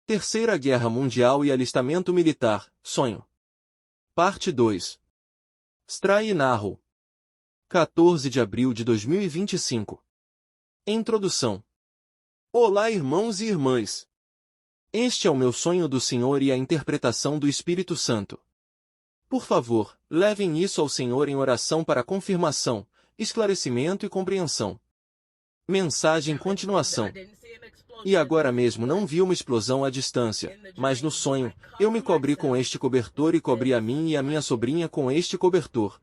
Terceira Guerra Mundial e alistamento militar, sonho. Parte 2. Stray e narro. 14 de abril de 2025. Introdução. Olá, irmãos e irmãs. Este é o meu sonho do Senhor e a interpretação do Espírito Santo. Por favor, levem isso ao Senhor em oração para confirmação, esclarecimento e compreensão. Mensagem continuação. E agora mesmo não vi uma explosão à distância, mas no sonho, eu me cobri com este cobertor e cobri a mim e a minha sobrinha com este cobertor.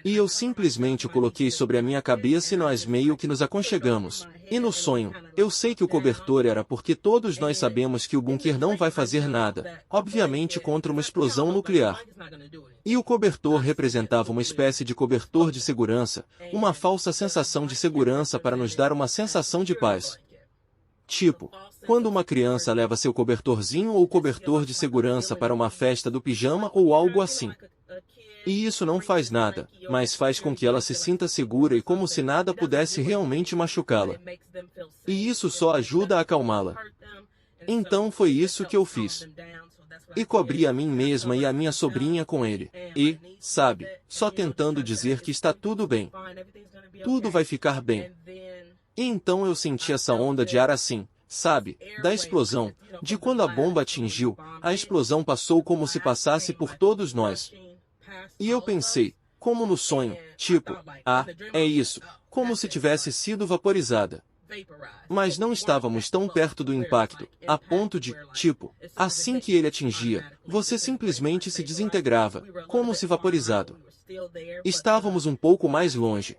E eu simplesmente o coloquei sobre a minha cabeça e nós meio que nos aconchegamos. E no sonho, eu sei que o cobertor era porque todos nós sabemos que o bunker não vai fazer nada, obviamente contra uma explosão nuclear. E o cobertor representava uma espécie de cobertor de segurança, uma falsa sensação de segurança para nos dar uma sensação de paz. Tipo, quando uma criança leva seu cobertorzinho ou cobertor de segurança para uma festa do pijama ou algo assim. E isso não faz nada, mas faz com que ela se sinta segura e como se nada pudesse realmente machucá-la. E isso só ajuda a acalmá-la. Então foi isso que eu fiz. E cobri a mim mesma e a minha sobrinha com ele. E, sabe, só tentando dizer que está tudo bem. Tudo vai ficar bem. E então eu senti essa onda de ar assim, sabe, da explosão, de quando a bomba atingiu, a explosão passou como se passasse por todos nós. E eu pensei, como no sonho, tipo, é isso, como se tivesse sido vaporizada. Mas não estávamos tão perto do impacto, a ponto de, tipo, assim que ele atingia, você simplesmente se desintegrava, como se vaporizado. Estávamos um pouco mais longe.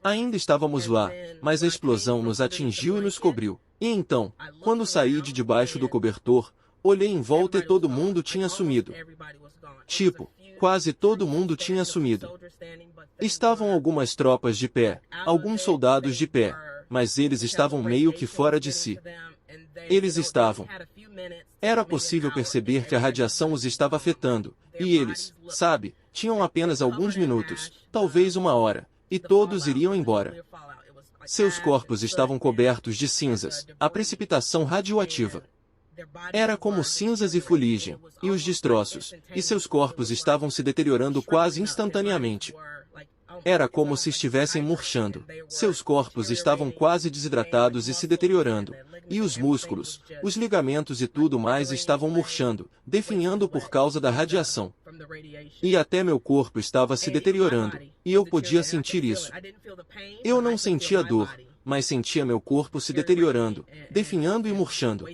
Ainda estávamos lá, mas a explosão nos atingiu e nos cobriu. E então, quando saí de debaixo do cobertor, olhei em volta e todo mundo tinha sumido. Tipo, quase todo mundo tinha sumido. Estavam algumas tropas de pé, alguns soldados de pé, mas eles estavam meio que fora de si. Eles estavam. Era possível perceber que a radiação os estava afetando, e eles, sabe, tinham apenas alguns minutos, talvez uma hora, e todos iriam embora. Seus corpos estavam cobertos de cinzas, a precipitação radioativa. Era como cinzas e fuligem, e os destroços, e seus corpos estavam se deteriorando quase instantaneamente. Era como se estivessem murchando. Seus corpos estavam quase desidratados e se deteriorando, e os músculos, os ligamentos e tudo mais estavam murchando, definhando por causa da radiação. E até meu corpo estava se deteriorando, e eu podia sentir isso. Eu não sentia dor, mas sentia meu corpo se deteriorando, definhando e murchando.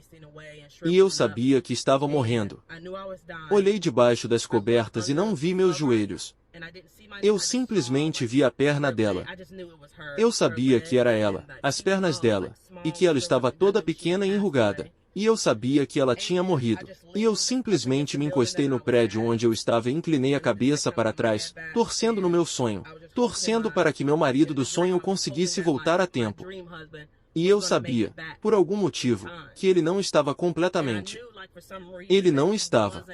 E eu sabia que estava morrendo. Olhei debaixo das cobertas e não vi meus joelhos. Eu simplesmente vi a perna dela. Eu sabia que era ela, as pernas dela, e que ela estava toda pequena e enrugada. E eu sabia que ela tinha morrido. E eu simplesmente me encostei no prédio onde eu estava e inclinei a cabeça para trás, torcendo no meu sonho, torcendo para que meu marido do sonho conseguisse voltar a tempo. E eu sabia, por algum motivo, que ele não estava completamente. Ele não estava.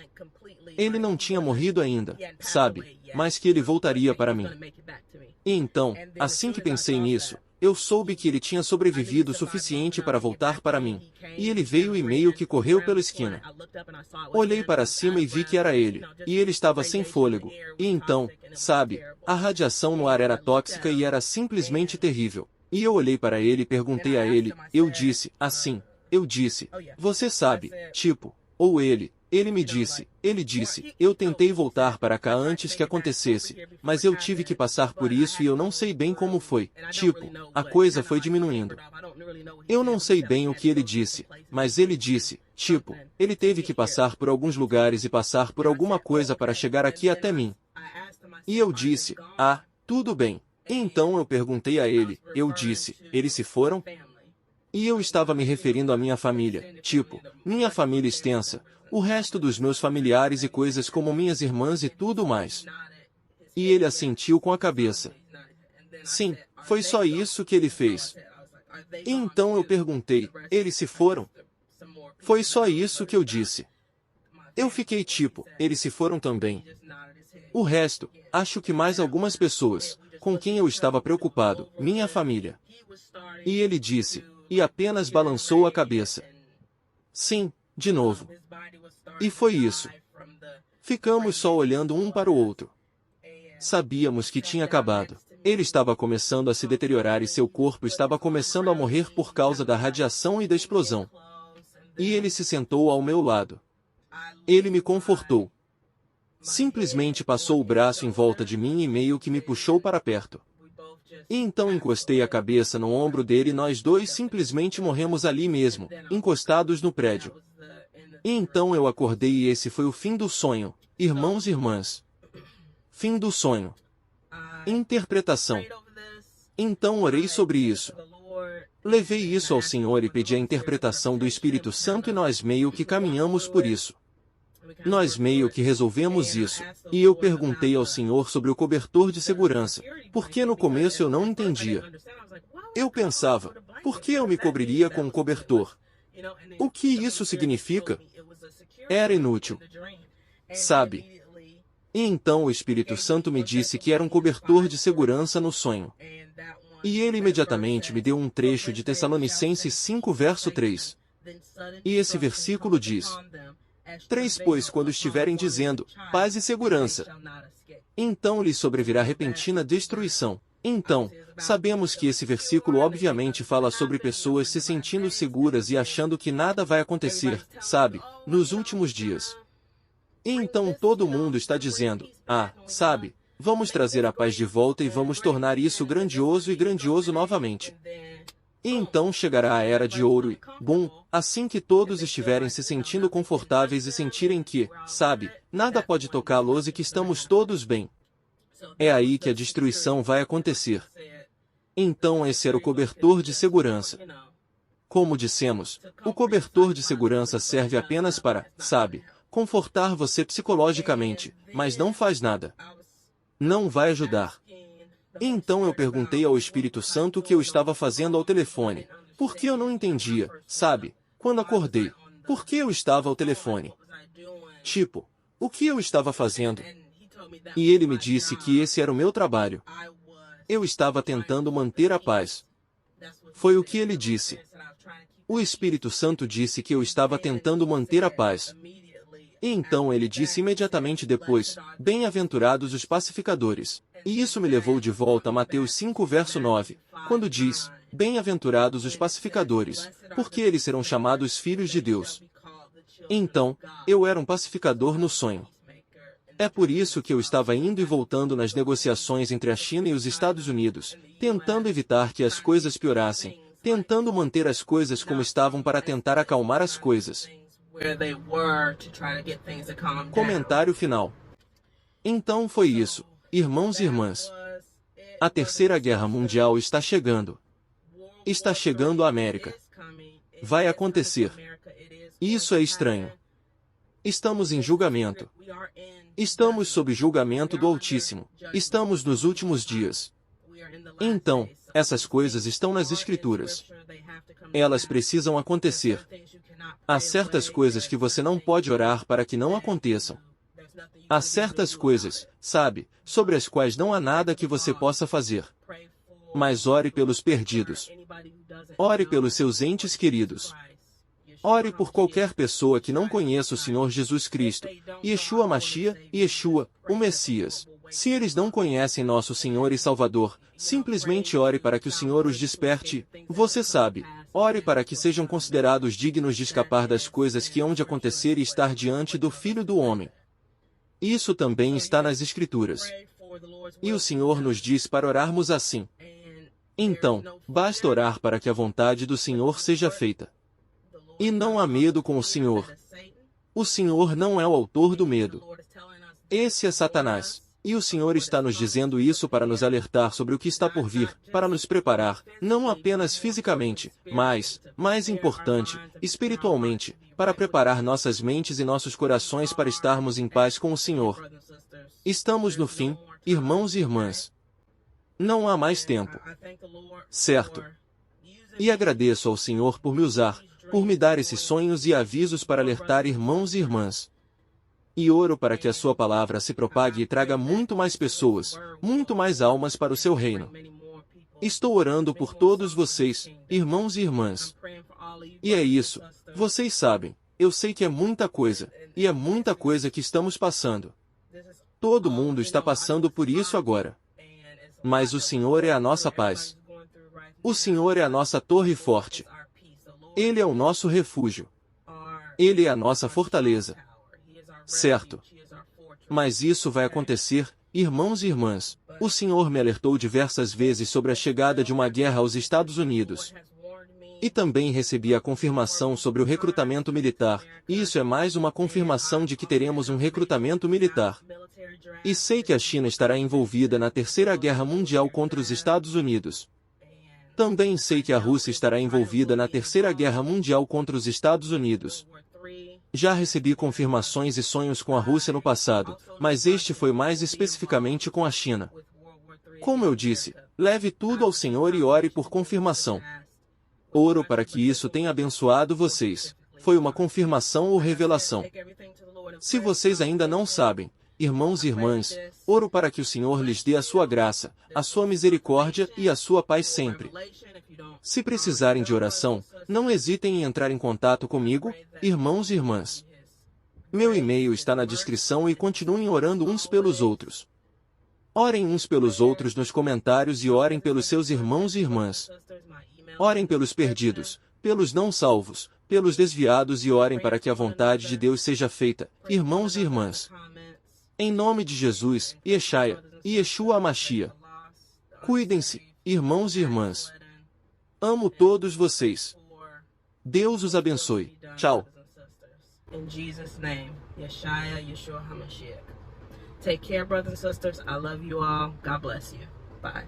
Ele não tinha morrido ainda, sabe, mas que ele voltaria para mim. E então, assim que pensei nisso, eu soube que ele tinha sobrevivido o suficiente para voltar para mim. E ele veio e meio que correu pela esquina. Olhei para cima e vi que era ele, e ele estava sem fôlego. E então, sabe, a radiação no ar era tóxica e era simplesmente terrível. E eu olhei para ele e perguntei a ele, eu disse, assim, eu disse, você sabe, tipo, ou ele me disse, eu tentei voltar para cá antes que acontecesse, mas eu tive que passar por isso e eu não sei bem como foi, tipo, a coisa foi diminuindo. Eu não sei bem o que ele disse, mas ele disse, tipo, ele teve que passar por alguns lugares e passar por alguma coisa para chegar aqui até mim. E eu disse, tudo bem. E então eu perguntei a ele, eu disse, eles se foram? E eu estava me referindo à minha família, tipo, minha família extensa, o resto dos meus familiares e coisas como minhas irmãs e tudo mais. E ele assentiu com a cabeça. Sim, foi só isso que ele fez. E então eu perguntei, eles se foram? Foi só isso que eu disse. Eu fiquei tipo, eles se foram também. O resto, acho que mais algumas pessoas, com quem eu estava preocupado, minha família. E ele disse, e apenas balançou a cabeça. Sim, de novo. E foi isso. Ficamos só olhando um para o outro. Sabíamos que tinha acabado. Ele estava começando a se deteriorar e seu corpo estava começando a morrer por causa da radiação e da explosão. E ele se sentou ao meu lado. Ele me confortou. Simplesmente passou o braço em volta de mim e meio que me puxou para perto. E então encostei a cabeça no ombro dele e nós dois simplesmente morremos ali mesmo, encostados no prédio. E então eu acordei e esse foi o fim do sonho, irmãos e irmãs. Fim do sonho. Interpretação. Então orei sobre isso. Levei isso ao Senhor e pedi a interpretação do Espírito Santo e nós meio que caminhamos por isso. Nós meio que resolvemos isso, e eu perguntei ao Senhor sobre o cobertor de segurança, porque no começo eu não entendia. Eu pensava, por que eu me cobriria com um cobertor? O que isso significa? Era inútil. Sabe? E então o Espírito Santo me disse que era um cobertor de segurança no sonho. E ele imediatamente me deu um trecho de Tessalonicenses 5 verso 3. E esse versículo diz: 3 Pois quando estiverem dizendo, paz e segurança, então lhes sobrevirá repentina destruição. Então, sabemos que esse versículo obviamente fala sobre pessoas se sentindo seguras e achando que nada vai acontecer, sabe, nos últimos dias. E então todo mundo está dizendo, sabe, vamos trazer a paz de volta e vamos tornar isso grandioso e grandioso novamente. E então chegará a era de ouro e, assim que todos estiverem se sentindo confortáveis e sentirem que, sabe, nada pode tocá-los e que estamos todos bem. É aí que a destruição vai acontecer. Então esse era o cobertor de segurança. Como dissemos, o cobertor de segurança serve apenas para, sabe, confortar você psicologicamente, mas não faz nada. Não vai ajudar. E então eu perguntei ao Espírito Santo o que eu estava fazendo ao telefone, porque eu não entendia, sabe, quando acordei, por que eu estava ao telefone? Tipo, o que eu estava fazendo? E ele me disse que esse era o meu trabalho. Eu estava tentando manter a paz. Foi o que ele disse. O Espírito Santo disse que eu estava tentando manter a paz. E então ele disse imediatamente depois, bem-aventurados os pacificadores. E isso me levou de volta a Mateus 5 verso 9, quando diz, bem-aventurados os pacificadores, porque eles serão chamados filhos de Deus. Então, eu era um pacificador no sonho. É por isso que eu estava indo e voltando nas negociações entre a China e os Estados Unidos, tentando evitar que as coisas piorassem, tentando manter as coisas como estavam para tentar acalmar as coisas. Comentário final. Então foi isso, irmãos e irmãs. A Terceira Guerra Mundial está chegando. Está chegando à América. Vai acontecer. Isso é estranho. Estamos em julgamento. Estamos sob julgamento do Altíssimo. Estamos nos últimos dias. Então, essas coisas estão nas Escrituras. Elas precisam acontecer. Há certas coisas que você não pode orar para que não aconteçam. Há certas coisas, sabe, sobre as quais não há nada que você possa fazer. Mas ore pelos perdidos. Ore pelos seus entes queridos. Ore por qualquer pessoa que não conheça o Senhor Jesus Cristo, Yeshua Mashia, Yeshua, o Messias. Se eles não conhecem nosso Senhor e Salvador, simplesmente ore para que o Senhor os desperte. Você sabe, ore para que sejam considerados dignos de escapar das coisas que hão de acontecer e estar diante do Filho do Homem. Isso também está nas Escrituras. E o Senhor nos diz para orarmos assim. Então, basta orar para que a vontade do Senhor seja feita. E não há medo com o Senhor. O Senhor não é o autor do medo. Esse é Satanás. E o Senhor está nos dizendo isso para nos alertar sobre o que está por vir, para nos preparar, não apenas fisicamente, mas, mais importante, espiritualmente, para preparar nossas mentes e nossos corações para estarmos em paz com o Senhor. Estamos no fim, irmãos e irmãs. Não há mais tempo. Certo. E agradeço ao Senhor por me usar, por me dar esses sonhos e avisos para alertar irmãos e irmãs. E oro para que a sua palavra se propague e traga muito mais pessoas, muito mais almas para o seu reino. Estou orando por todos vocês, irmãos e irmãs. E é isso, vocês sabem. Eu sei que é muita coisa, e é muita coisa que estamos passando. Todo mundo está passando por isso agora. Mas o Senhor é a nossa paz. O Senhor é a nossa torre forte. Ele é o nosso refúgio. Ele é a nossa fortaleza. Certo. Mas isso vai acontecer, irmãos e irmãs. O Senhor me alertou diversas vezes sobre a chegada de uma guerra aos Estados Unidos. E também recebi a confirmação sobre o recrutamento militar, e isso é mais uma confirmação de que teremos um recrutamento militar. E sei que a China estará envolvida na Terceira Guerra Mundial contra os Estados Unidos. Também sei que a Rússia estará envolvida na Terceira Guerra Mundial contra os Estados Unidos. Já recebi confirmações e sonhos com a Rússia no passado, mas este foi mais especificamente com a China. Como eu disse, leve tudo ao Senhor e ore por confirmação. Oro para que isso tenha abençoado vocês. Foi uma confirmação ou revelação. Se vocês ainda não sabem, irmãos e irmãs, oro para que o Senhor lhes dê a sua graça, a sua misericórdia e a sua paz sempre. Se precisarem de oração, não hesitem em entrar em contato comigo, irmãos e irmãs. Meu e-mail está na descrição e continuem orando uns pelos outros. Orem uns pelos outros nos comentários e orem pelos seus irmãos e irmãs. Orem pelos perdidos, pelos não salvos, pelos desviados e orem para que a vontade de Deus seja feita, irmãos e irmãs. Em nome de Jesus, Yeshua e Yeshua HaMashiach. Cuidem-se, irmãos e irmãs. Amo todos vocês. Deus os abençoe. Tchau. In Jesus' name, Yeshua HaMashiach. Take care, brothers and sisters. I love you all. God bless you. Bye.